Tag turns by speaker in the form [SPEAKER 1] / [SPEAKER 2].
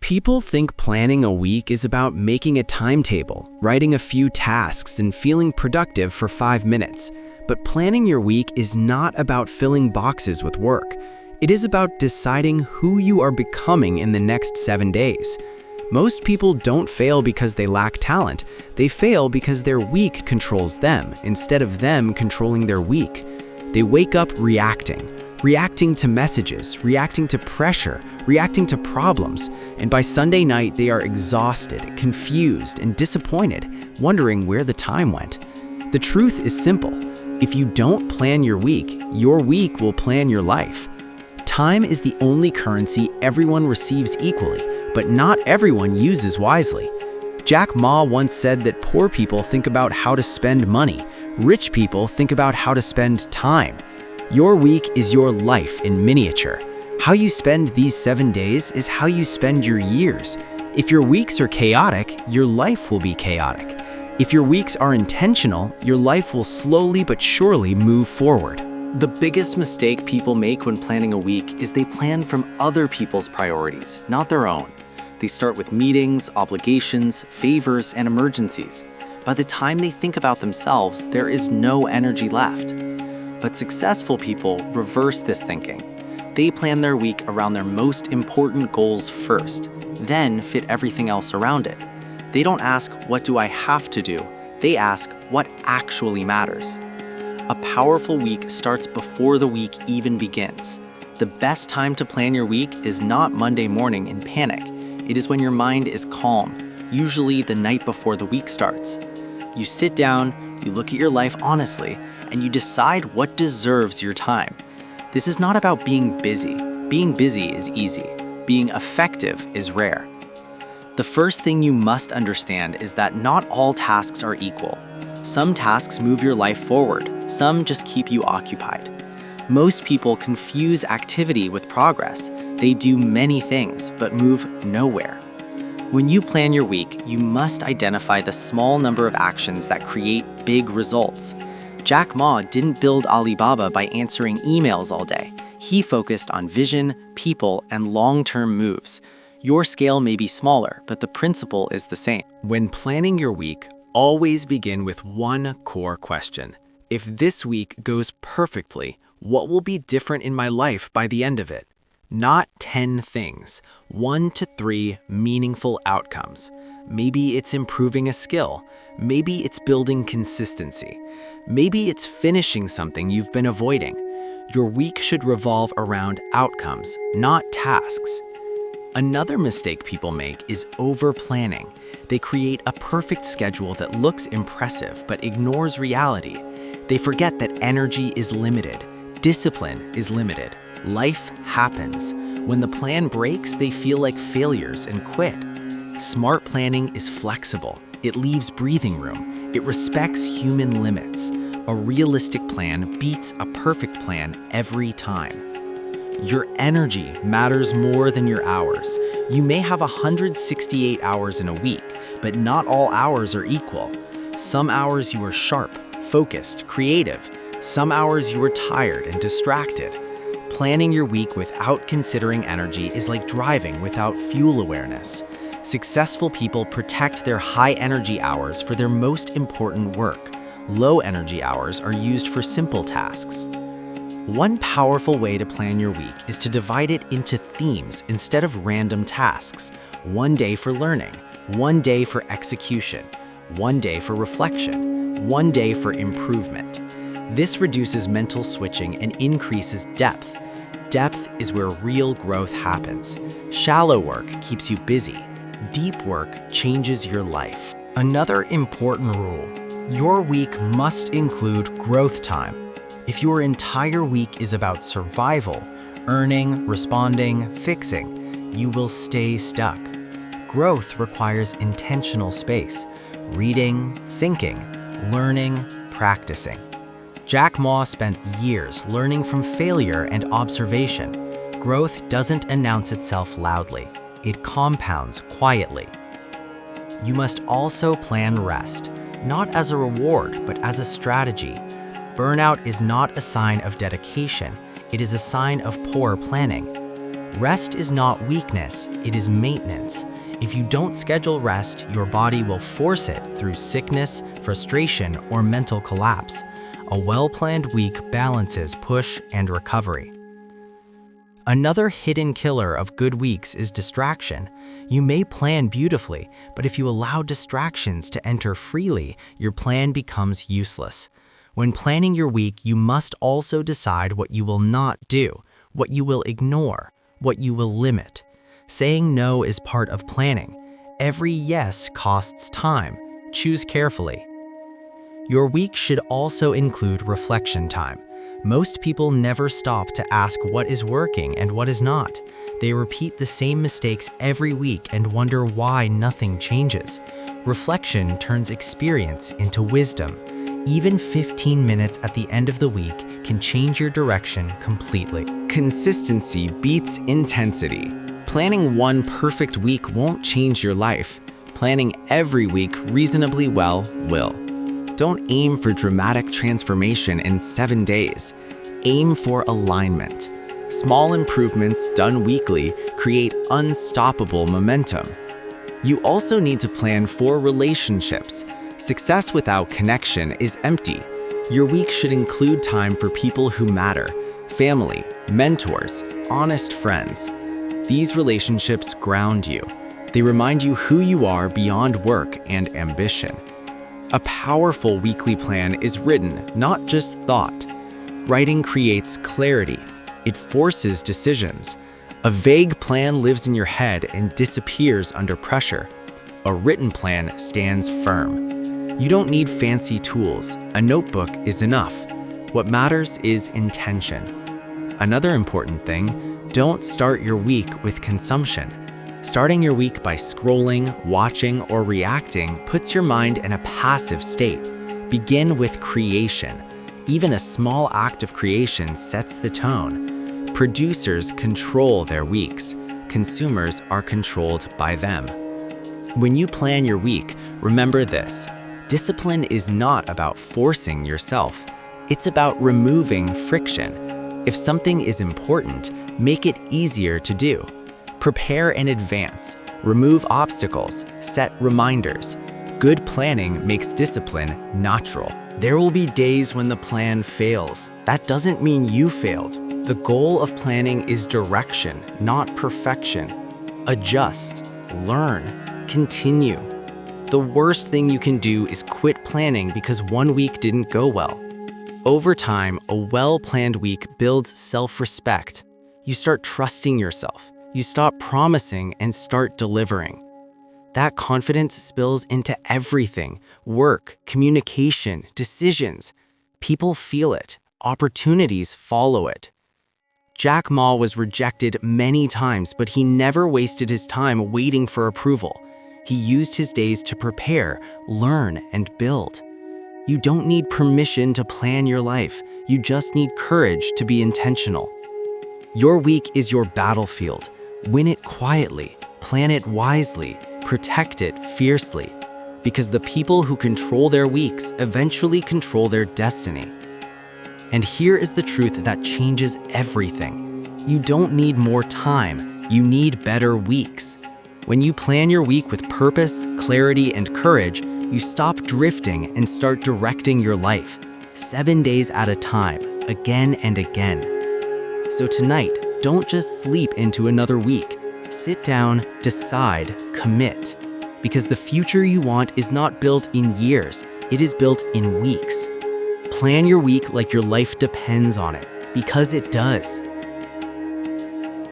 [SPEAKER 1] People think planning a week is about making a timetable, writing a few tasks, and feeling productive for 5 minutes. But planning your week is not about filling boxes with work. It is about deciding who you are becoming in the next 7 days. Most people don't fail because they lack talent. They fail because their week controls them instead of them controlling their week. They wake up reacting to messages, reacting to pressure, reacting to problems, and by Sunday night they are exhausted, confused, and disappointed, wondering where the time went. The truth is simple. If you don't plan your week will plan your life. Time is the only currency everyone receives equally, but not everyone uses wisely. Jack Ma once said that poor people think about how to spend money, rich people think about how to spend time. Your week is your life in miniature. How you spend these 7 days is how you spend your years. If your weeks are chaotic, your life will be chaotic. If your weeks are intentional, your life will slowly but surely move forward. The biggest mistake people make when planning a week is they plan from other people's priorities, not their own. They start with meetings, obligations, favors, and emergencies. By the time they think about themselves, there is no energy left. But successful people reverse this thinking. They plan their week around their most important goals first, then fit everything else around it. They don't ask, what do I have to do? They ask, what actually matters? A powerful week starts before the week even begins. The best time to plan your week is not Monday morning in panic. It is when your mind is calm, usually the night before the week starts. You sit down, you look at your life honestly, and you decide what deserves your time. This is not about being busy. Being busy is easy. Being effective is rare. The first thing you must understand is that not all tasks are equal. Some tasks move your life forward, some just keep you occupied. Most people confuse activity with progress. They do many things, but move nowhere. When you plan your week, you must identify the small number of actions that create big results. Jack Ma didn't build Alibaba by answering emails all day. He focused on vision, people, and long-term moves. Your scale may be smaller, but the principle is the same. When planning your week, always begin with one core question. If this week goes perfectly, what will be different in my life by the end of it? Not 10 things, 1 to 3 meaningful outcomes. Maybe it's improving a skill. Maybe it's building consistency. Maybe it's finishing something you've been avoiding. Your week should revolve around outcomes, not tasks. Another mistake people make is over-planning. They create a perfect schedule that looks impressive but ignores reality. They forget that energy is limited, discipline is limited, life happens. When the plan breaks, they feel like failures and quit. Smart planning is flexible. It leaves breathing room. It respects human limits. A realistic plan beats a perfect plan every time. Your energy matters more than your hours. You may have 168 hours in a week, but not all hours are equal. Some hours you are sharp, focused, creative. Some hours you are tired and distracted. Planning your week without considering energy is like driving without fuel awareness. Successful people protect their high-energy hours for their most important work. Low-energy hours are used for simple tasks. One powerful way to plan your week is to divide it into themes instead of random tasks. 1 day for learning, 1 day for execution, 1 day for reflection, 1 day for improvement. This reduces mental switching and increases depth. Depth is where real growth happens. Shallow work keeps you busy. Deep work changes your life. Another important rule: your week must include growth time. If your entire week is about survival, earning, responding, fixing, you will stay stuck. Growth requires intentional space: reading, thinking, learning, practicing. Jack Ma spent years learning from failure and observation. Growth doesn't announce itself loudly. It compounds quietly. You must also plan rest, not as a reward, but as a strategy. Burnout is not a sign of dedication. It is a sign of poor planning. Rest is not weakness, it is maintenance. If you don't schedule rest, your body will force it through sickness, frustration, or mental collapse. A well-planned week balances push and recovery. Another hidden killer of good weeks is distraction. You may plan beautifully, but if you allow distractions to enter freely, your plan becomes useless. When planning your week, you must also decide what you will not do, what you will ignore, what you will limit. Saying no is part of planning. Every yes costs time. Choose carefully. Your week should also include reflection time. Most people never stop to ask what is working and what is not. They repeat the same mistakes every week and wonder why nothing changes. Reflection turns experience into wisdom. Even 15 minutes at the end of the week can change your direction completely. Consistency beats intensity. Planning one perfect week won't change your life. Planning every week reasonably well will. Don't aim for dramatic transformation in 7 days. Aim for alignment. Small improvements done weekly create unstoppable momentum. You also need to plan for relationships. Success without connection is empty. Your week should include time for people who matter, family, mentors, honest friends. These relationships ground you. They remind you who you are beyond work and ambition. A powerful weekly plan is written, not just thought. Writing creates clarity. It forces decisions. A vague plan lives in your head and disappears under pressure. A written plan stands firm. You don't need fancy tools. A notebook is enough. What matters is intention. Another important thing, don't start your week with consumption. Starting your week by scrolling, watching, or reacting puts your mind in a passive state. Begin with creation. Even a small act of creation sets the tone. Producers control their weeks. Consumers are controlled by them. When you plan your week, remember this. Discipline is not about forcing yourself. It's about removing friction. If something is important, make it easier to do. Prepare in advance, remove obstacles, set reminders. Good planning makes discipline natural. There will be days when the plan fails. That doesn't mean you failed. The goal of planning is direction, not perfection. Adjust, learn, continue. The worst thing you can do is quit planning because one week didn't go well. Over time, a well-planned week builds self-respect. You start trusting yourself. You stop promising and start delivering. That confidence spills into everything: work, communication, decisions. People feel it. Opportunities follow it. Jack Ma was rejected many times, but he never wasted his time waiting for approval. He used his days to prepare, learn, and build. You don't need permission to plan your life. You just need courage to be intentional. Your week is your battlefield. Win it quietly, plan it wisely, protect it fiercely. Because the people who control their weeks eventually control their destiny. And here is the truth that changes everything. You don't need more time, you need better weeks. When you plan your week with purpose, clarity, and courage, you stop drifting and start directing your life, 7 days at a time, again and again. So tonight, don't just sleep into another week. Sit down, decide, commit. Because the future you want is not built in years, it is built in weeks. Plan your week like your life depends on it, because it does.